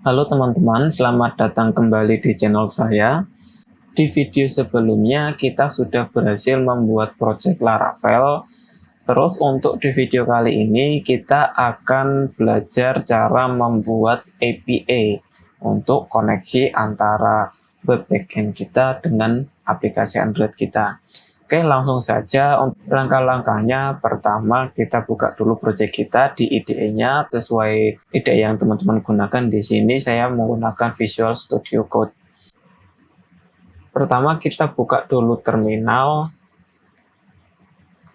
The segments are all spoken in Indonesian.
Halo teman-teman, selamat datang kembali di channel saya. Di video sebelumnya kita sudah berhasil membuat project Laravel. Terus untuk di video kali ini kita akan belajar cara membuat API untuk koneksi antara web backend kita dengan aplikasi Android kita. Oke, langsung saja untuk langkah-langkahnya. Pertama, kita buka dulu project kita di IDE-nya sesuai IDE yang teman-teman gunakan. Di sini saya menggunakan Visual Studio Code. Pertama, kita buka dulu terminal.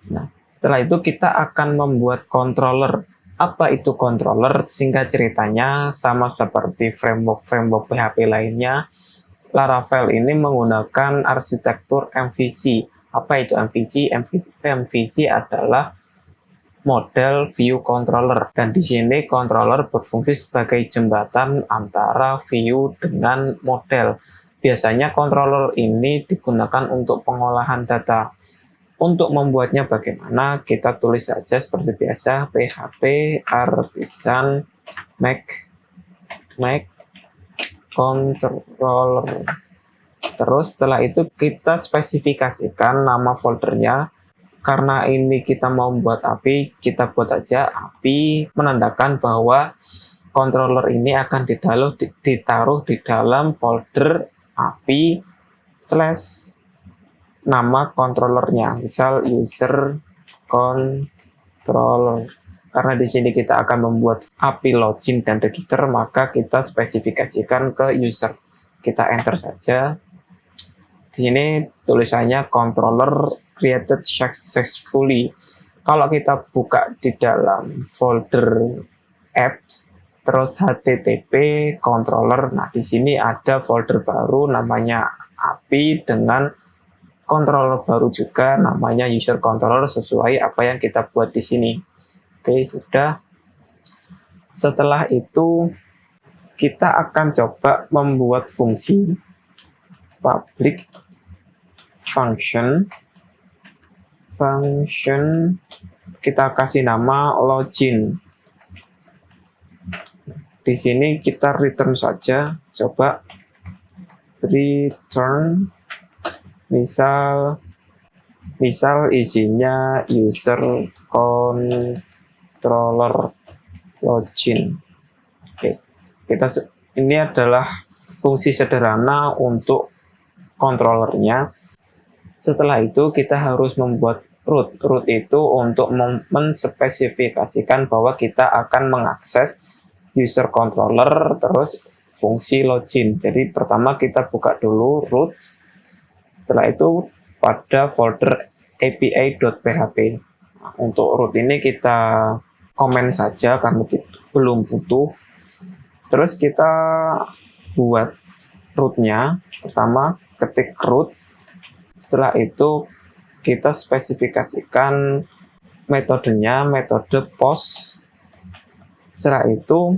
Nah, setelah itu kita akan membuat controller. Apa itu controller? Singkat ceritanya, sama seperti framework PHP lainnya, Laravel ini menggunakan arsitektur MVC. Apa itu MVC? MVC adalah model view controller, dan di sini controller berfungsi sebagai jembatan antara view dengan model. Biasanya controller ini digunakan untuk pengolahan data. Untuk membuatnya bagaimana? Kita tulis saja seperti biasa, PHP artisan make controller. Terus setelah itu kita spesifikasikan nama foldernya. Karena ini kita mau membuat API, kita buat aja API menandakan bahwa controller ini akan ditaruh di dalam folder API slash nama controllernya, misal user controller. Karena di sini kita akan membuat API login dan register, maka kita spesifikasikan ke user. Kita enter saja. Di sini tulisannya controller created successfully. Kalau kita buka di dalam folder apps, terus http controller, nah di sini ada folder baru namanya API dengan controller baru juga namanya user controller sesuai apa yang kita buat di sini. Oke, sudah. Setelah itu kita akan coba membuat fungsi public function kita kasih nama login. Di sini kita return saja, coba return misal isinya user controller login. Oke, ini adalah fungsi sederhana untuk controllernya. Setelah itu kita harus membuat root. Root itu untuk menspesifikasikan bahwa kita akan mengakses user controller terus fungsi login. Jadi pertama kita buka dulu root. Setelah itu pada folder api.php. Nah, untuk root ini kita komen saja karena belum butuh. Terus kita buat rootnya. Pertama ketik root. Setelah itu kita spesifikasikan metodenya, metode post. Setelah itu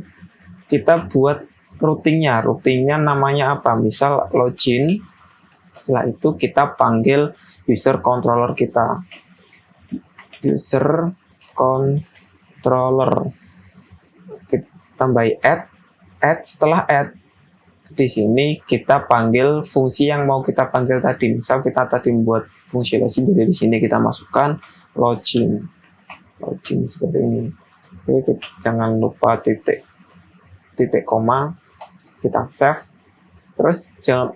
kita buat routingnya. Routingnya namanya apa? Misal login. Setelah itu kita panggil user controller kita. User controller. Kita tambahi add. Setelah add, di sini kita panggil fungsi yang mau kita panggil tadi. Misal kita tadi membuat fungsi login, jadi di sini kita masukkan login seperti ini. Oke, jangan lupa titik koma, kita save. Terus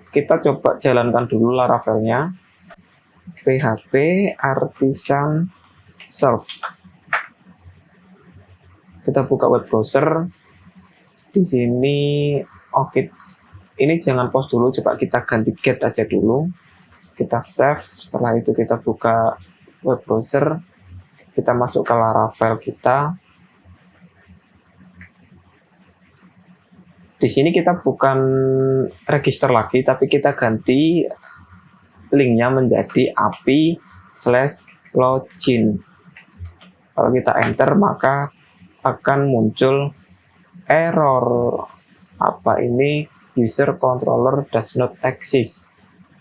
kita coba jalankan dulu Laravelnya. PHP artisan serve. Kita buka web browser. Di sini oke. Ini jangan post dulu, coba kita ganti get aja dulu. Kita save, setelah itu kita buka web browser. Kita masuk ke Laravel kita. Di sini kita bukan register lagi, tapi kita ganti linknya menjadi api/login. Kalau kita enter, maka akan muncul error. Apa ini? User controller does not exist.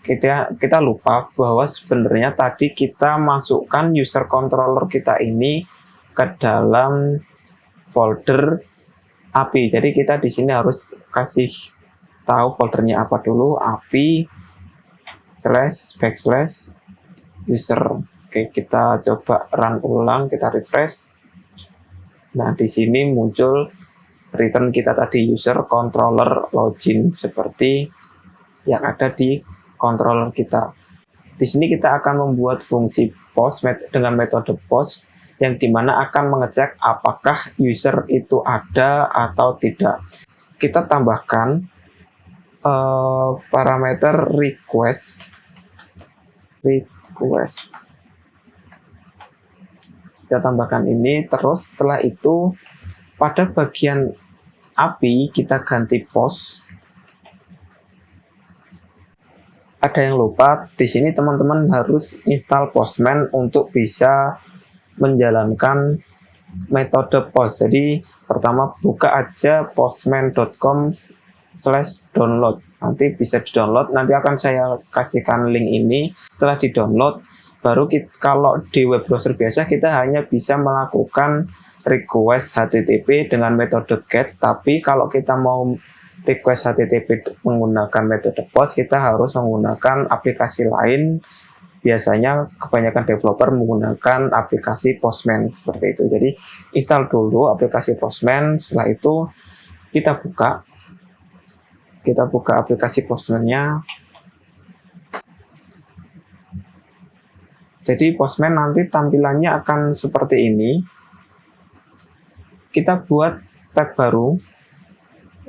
Kita lupa bahwa sebenarnya tadi kita masukkan user controller kita ini ke dalam folder API. Jadi kita di sini harus kasih tahu foldernya apa dulu, API //user. Oke, kita coba run ulang, kita refresh. Nah, di sini muncul return kita tadi, user controller login, seperti yang ada di controller kita. Di sini kita akan membuat fungsi post dengan metode post, yang dimana akan mengecek apakah user itu ada atau tidak. Kita tambahkan parameter request. Kita tambahkan ini, terus setelah itu pada bagian API kita ganti post. Ada yang lupa, di sini teman-teman harus install Postman untuk bisa menjalankan metode post. Jadi pertama buka aja postman.com/download. Nanti bisa di-download, nanti akan saya kasihkan link ini. Setelah di-download, baru kalau di web browser biasa kita hanya bisa melakukan request HTTP dengan metode GET, tapi kalau kita mau request HTTP menggunakan metode POST, kita harus menggunakan aplikasi lain. Biasanya kebanyakan developer menggunakan aplikasi Postman seperti itu. Jadi install dulu aplikasi Postman, setelah itu kita buka aplikasi Postman-nya. Jadi Postman nanti tampilannya akan seperti ini. Kita buat tag baru.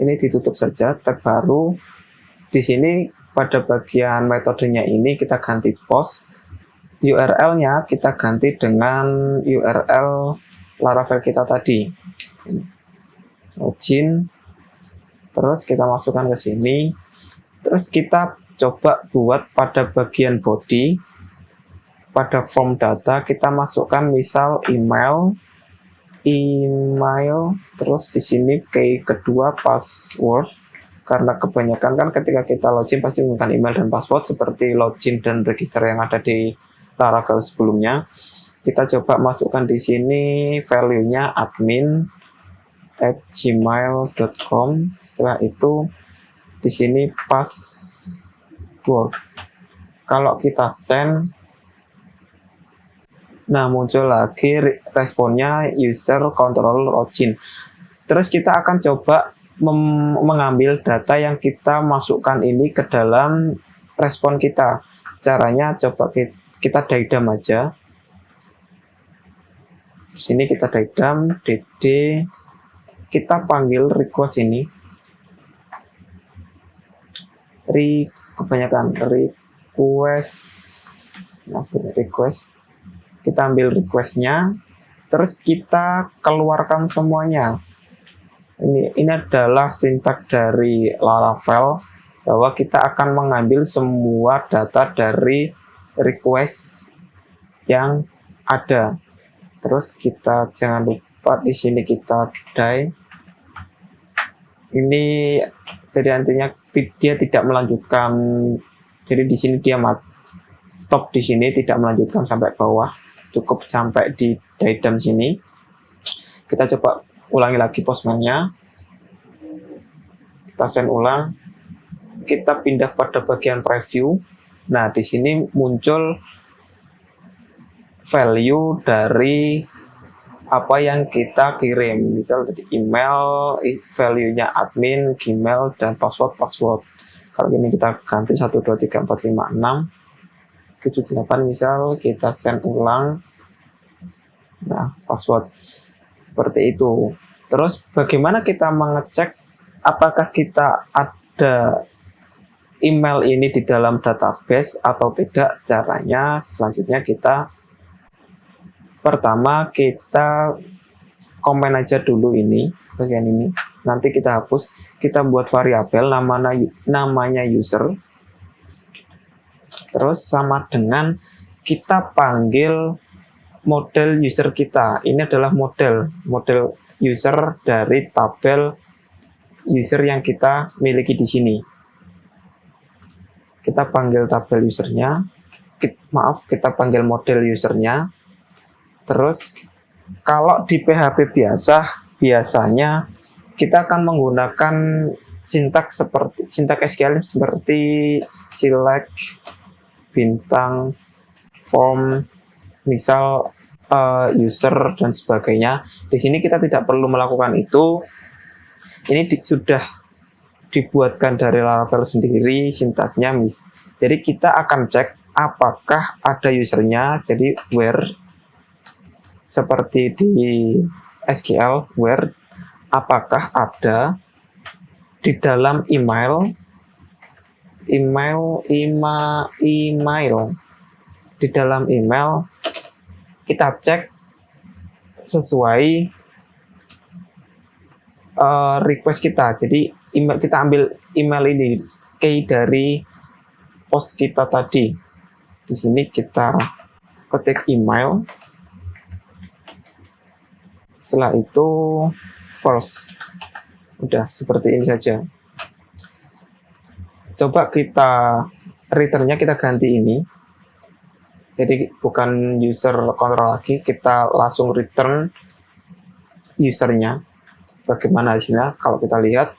Ini ditutup saja, tag baru. Di sini pada bagian metodenya ini kita ganti post. URL-nya kita ganti dengan URL Laravel kita tadi. Login. Terus kita masukkan ke sini. Terus kita coba buat pada bagian body. Pada form data kita masukkan misal email, terus di sini key kedua password, karena kebanyakan kan ketika kita login pasti menggunakan email dan password seperti login dan register yang ada di Laravel sebelumnya. Kita coba masukkan di sini value-nya admin@gmail.com. Setelah itu di sini password. Kalau kita send, nah muncul lagi responnya user controller login. Terus kita akan coba mengambil data yang kita masukkan ini ke dalam respon kita. Caranya coba kita diagram aja. Di sini kita diagram dd, kita panggil request ini. Kebanyakan request. Kita ambil request-nya, terus kita keluarkan semuanya. Ini adalah sintak dari Laravel, bahwa kita akan mengambil semua data dari request yang ada. Terus kita jangan lupa di sini kita die. Ini jadi artinya dia tidak melanjutkan. Jadi di sini dia stop di sini, tidak melanjutkan sampai bawah. Cukup sampai di diagram sini. Kita coba ulangi lagi Postman-nya. Kita send ulang. Kita pindah pada bagian preview. Nah, di sini muncul value dari apa yang kita kirim. Misal tadi email, value-nya admin, Gmail, dan password. Kalau ini kita ganti 1, 2, 3, 4, 5, 6. 78 misal, kita send ulang. Nah, password seperti itu. Terus bagaimana kita mengecek apakah kita ada email ini di dalam database atau tidak? Caranya selanjutnya pertama kita komen aja dulu ini, bagian ini. Nanti kita hapus, kita buat variabel namanya user. Terus sama dengan kita panggil model user kita. Ini adalah model user dari tabel user yang kita miliki di sini. Kita panggil tabel usernya. Kita panggil model usernya. Terus kalau di PHP biasanya kita akan menggunakan sintak SQL seperti select, bintang, form, misal user dan sebagainya. Di sini kita tidak perlu melakukan itu. Ini sudah dibuatkan dari Laravel sendiri sintaknya. Jadi kita akan cek apakah ada usernya. Jadi where, seperti di SQL, where apakah ada di dalam email di dalam email kita cek sesuai request kita. Jadi kita ambil email ini key dari post kita tadi. Di sini kita ketik email, setelah itu false. Udah seperti ini saja. Coba kita returnnya kita ganti ini. Jadi bukan user control lagi, kita langsung return usernya. Bagaimana hasilnya? Kalau kita lihat,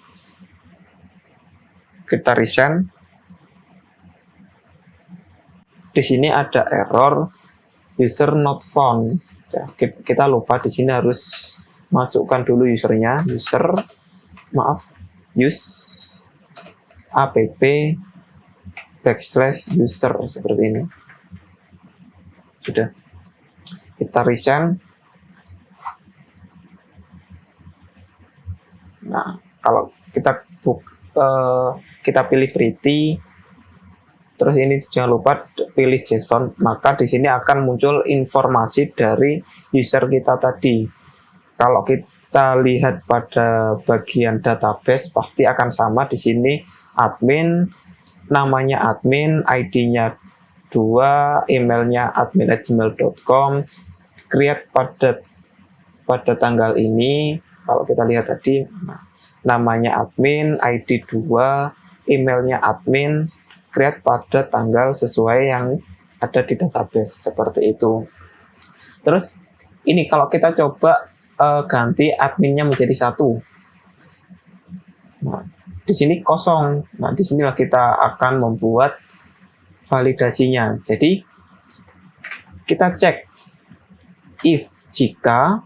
kita resend. Di sini ada error user not found. Ya, kita lupa di sini harus masukkan dulu usernya, use app /user seperti ini. Sudah, kita resend. Nah, kalau kita pilih pretty, terus ini jangan lupa pilih JSON, maka di sini akan muncul informasi dari user kita tadi. Kalau kita lihat pada bagian database pasti akan sama. Di sini admin, namanya admin, ID-nya 2, emailnya admin@gmail.com, create pada tanggal ini. Kalau kita lihat tadi, namanya admin, ID 2, emailnya admin, create pada tanggal sesuai yang ada di database, seperti itu. Terus ini kalau kita coba ganti adminnya menjadi 1. Nah, di sini kosong. Nah, di sinilah kita akan membuat validasinya. Jadi kita cek if jika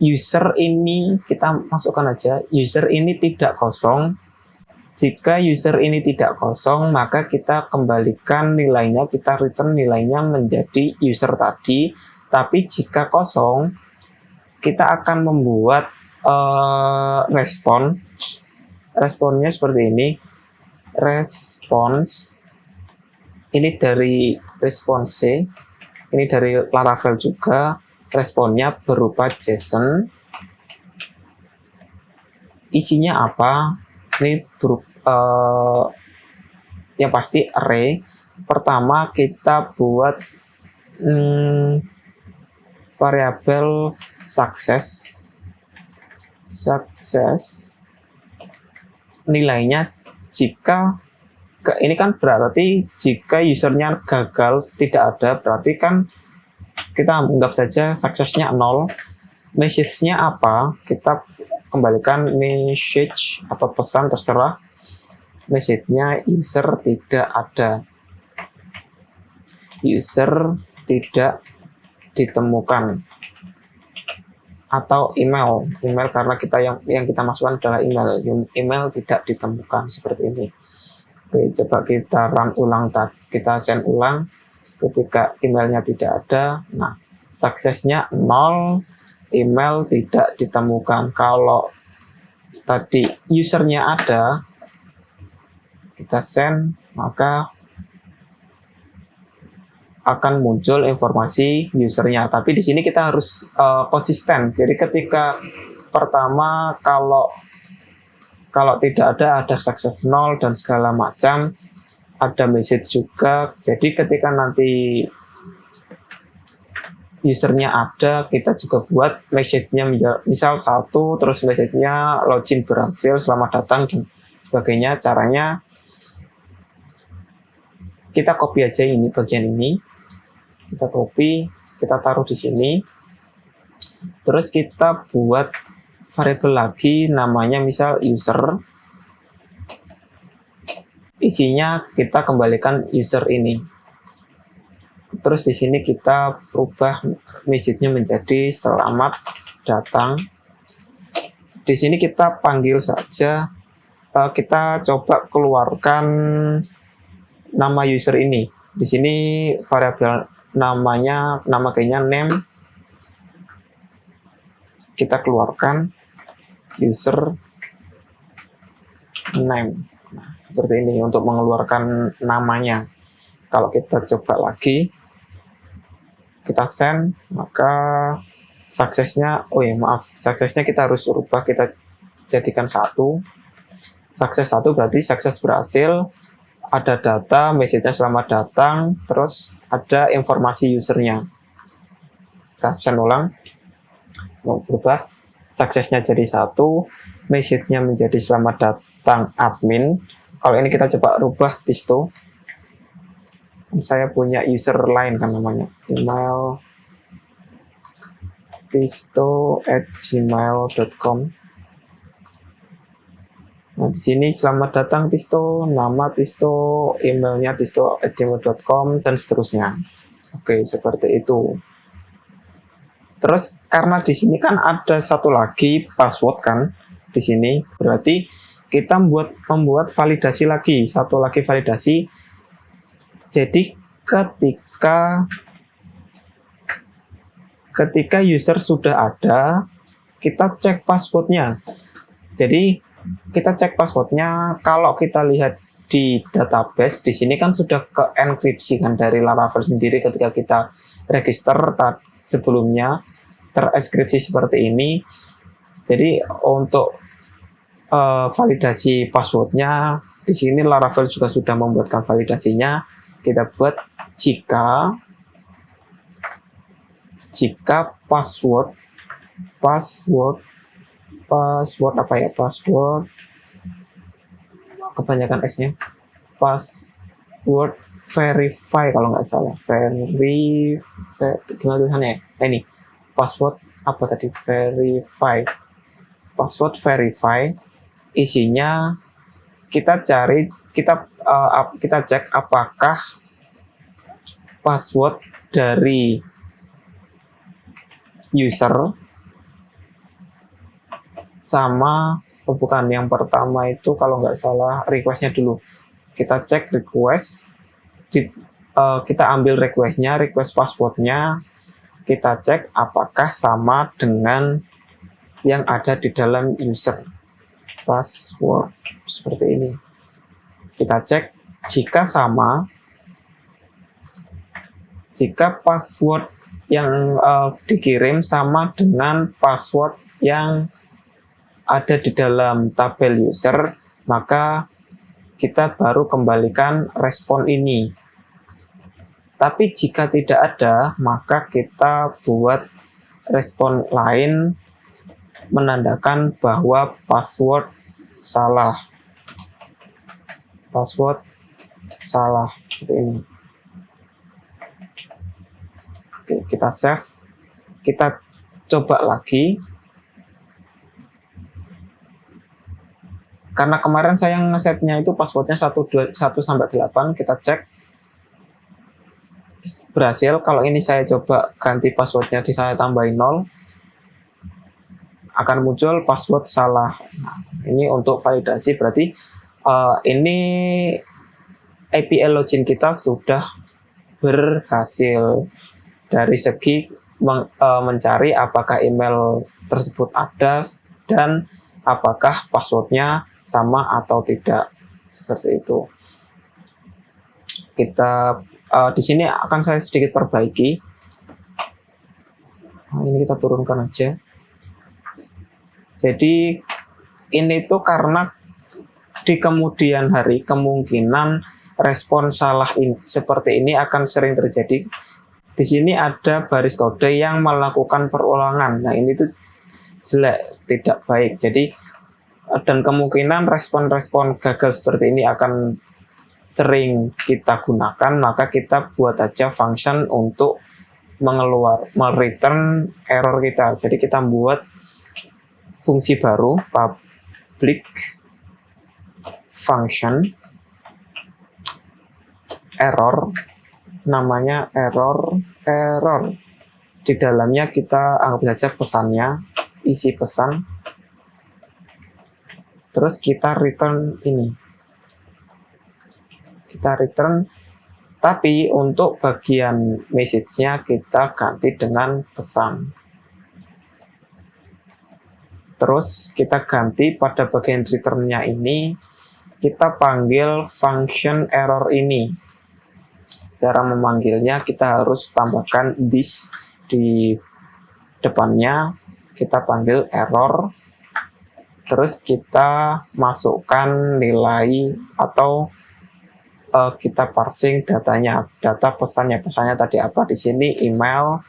user ini, kita masukkan aja user ini tidak kosong. Jika user ini tidak kosong, maka kita kembalikan nilainya, kita return nilainya menjadi user tadi. Tapi jika kosong, kita akan membuat respon. Responnya seperti ini. Response ini dari response, ini dari Laravel juga. Responnya berupa JSON. Isinya apa? Ini yang pasti array. Pertama kita buat variabel success. Nilainya jika ini kan berarti jika usernya gagal, tidak ada, berarti kan kita anggap saja suksesnya 0. Message-nya apa? Kita kembalikan message atau pesan, terserah. Message-nya user tidak ada. User tidak ditemukan. Atau email karena kita yang kita masukkan adalah email tidak ditemukan, seperti ini. Oke, coba kita run ulang, kita send ulang. Ketika emailnya tidak ada, nah suksesnya 0, email tidak ditemukan. Kalau tadi usernya ada, kita send, maka akan muncul informasi usernya. Tapi di sini kita harus konsisten. Jadi ketika pertama kalau tidak ada sukses 0 dan segala macam, ada message juga. Jadi ketika nanti usernya ada, kita juga buat message-nya misal 1, terus message-nya login berhasil, selamat datang dan sebagainya. Caranya kita copy aja ini, bagian ini. Kita copy, kita taruh di sini. Terus kita buat variabel lagi, namanya misal user. Isinya kita kembalikan user ini. Terus di sini kita ubah message-nya menjadi selamat datang. Di sini kita panggil saja, kita coba keluarkan nama user ini. Di sini variabel namanya, nama kayaknya name. Kita keluarkan user name. Nah, seperti ini untuk mengeluarkan namanya. Kalau kita coba lagi, kita send, maka suksesnya, suksesnya kita harus ubah, kita jadikan 1. Sukses 1 berarti sukses berhasil, ada data, message-nya selamat datang, terus ada informasi usernya. Kita send ulang, mau berubah, suksesnya jadi 1, message-nya menjadi selamat datang admin. Kalau ini kita coba rubah Tisto. Saya punya user lain kan namanya, email tisto@gmail.com. Nah, di sini selamat datang Tisto, nama Tisto, emailnya tisto@gmail.com, dan seterusnya. Oke, seperti itu. Terus karena di sini kan ada satu lagi password kan, di sini berarti kita membuat validasi lagi, satu lagi validasi. Jadi ketika user sudah ada, kita cek passwordnya. Jadi kita cek passwordnya. Kalau kita lihat di database, di sini kan sudah ke enkripsi kan dari Laravel sendiri ketika kita register sebelumnya terenkripsi seperti ini. Jadi untuk validasi passwordnya, di sini Laravel juga sudah membuatkan validasinya. Kita buat jika password kebanyakan S-nya, password verify kalau nggak salah, gimana tulisannya? Nah, ini password apa tadi, password verify, isinya kita cek apakah password dari user sama, bukan, yang pertama itu kalau nggak salah requestnya dulu. Kita cek request, kita ambil request passwordnya, kita cek apakah sama dengan yang ada di dalam user password, seperti ini. Kita cek jika sama, jika password yang dikirim sama dengan password yang ada di dalam tabel user, maka kita baru kembalikan respon ini. Tapi jika tidak ada, maka kita buat respon lain menandakan bahwa password salah. Password salah, seperti ini. Oke, kita save. Kita coba lagi. Karena kemarin saya nge-setnya itu passwordnya 1 sampai 8, kita cek berhasil. Kalau ini saya coba ganti passwordnya, saya tambahin 0, akan muncul password salah. Nah, ini untuk validasi, berarti ini API login kita sudah berhasil dari segi mencari apakah email tersebut ada dan apakah passwordnya sama atau tidak, seperti itu. Kita di sini akan saya sedikit perbaiki. Nah, ini kita turunkan aja. Jadi ini tuh karena di kemudian hari kemungkinan respon salah seperti ini akan sering terjadi. Di sini ada baris kode yang melakukan perulangan. Nah, ini tuh jelek, tidak baik. Jadi dan kemungkinan respon-respon gagal seperti ini akan sering kita gunakan, maka kita buat aja function untuk return error kita. Jadi kita buat fungsi baru, public function error, namanya error. Di dalamnya kita anggap saja pesannya, isi pesan. Terus kita return ini. Kita return, tapi untuk bagian message-nya kita ganti dengan pesan. Terus kita ganti pada bagian return-nya ini, kita panggil function error ini. Cara memanggilnya kita harus tambahkan this di depannya, kita panggil error. Terus kita masukkan nilai atau kita parsing datanya, data pesannya tadi apa di sini, email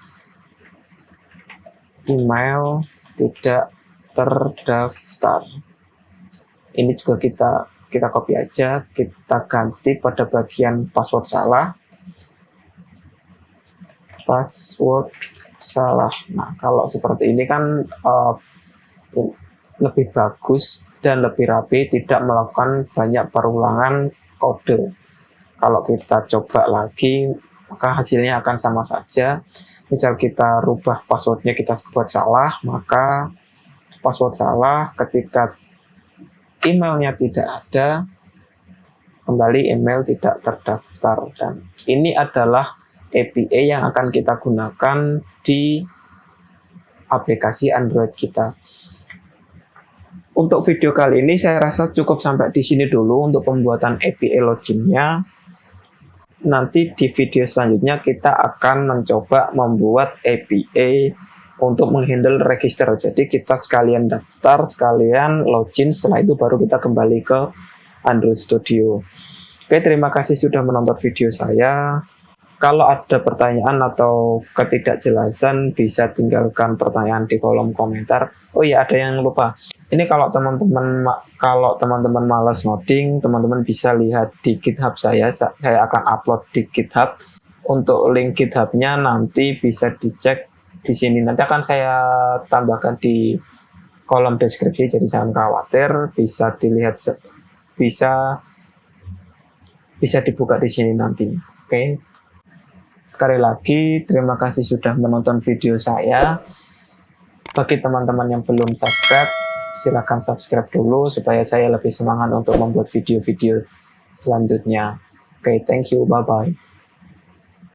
tidak terdaftar. Ini juga kita copy aja, kita ganti pada bagian password salah. Nah, kalau seperti ini kan lebih bagus dan lebih rapi, tidak melakukan banyak perulangan kode. Kalau kita coba lagi, maka hasilnya akan sama saja. Misal kita rubah passwordnya, kita buat salah, maka password salah, ketika emailnya tidak ada, kembali email tidak terdaftar. Dan ini adalah API yang akan kita gunakan di aplikasi Android kita. Untuk video kali ini saya rasa cukup sampai di sini dulu untuk pembuatan API login-nya. Nanti di video selanjutnya kita akan mencoba membuat API untuk menghandle register. Jadi kita sekalian daftar, sekalian login, setelah itu baru kita kembali ke Android Studio. Oke, terima kasih sudah menonton video saya. Kalau ada pertanyaan atau ketidakjelasan, bisa tinggalkan pertanyaan di kolom komentar. Oh iya, ada yang lupa. Ini kalau teman-teman malas ngoding, teman-teman bisa lihat di GitHub saya. Saya akan upload di GitHub. Untuk link GitHub-nya nanti bisa dicek di sini. Nanti akan saya tambahkan di kolom deskripsi, jadi jangan khawatir. Bisa dilihat, bisa dibuka di sini nanti. Oke. Sekali lagi, terima kasih sudah menonton video saya. Bagi teman-teman yang belum subscribe, silakan subscribe dulu supaya saya lebih semangat untuk membuat video-video selanjutnya. Oke, thank you, bye-bye.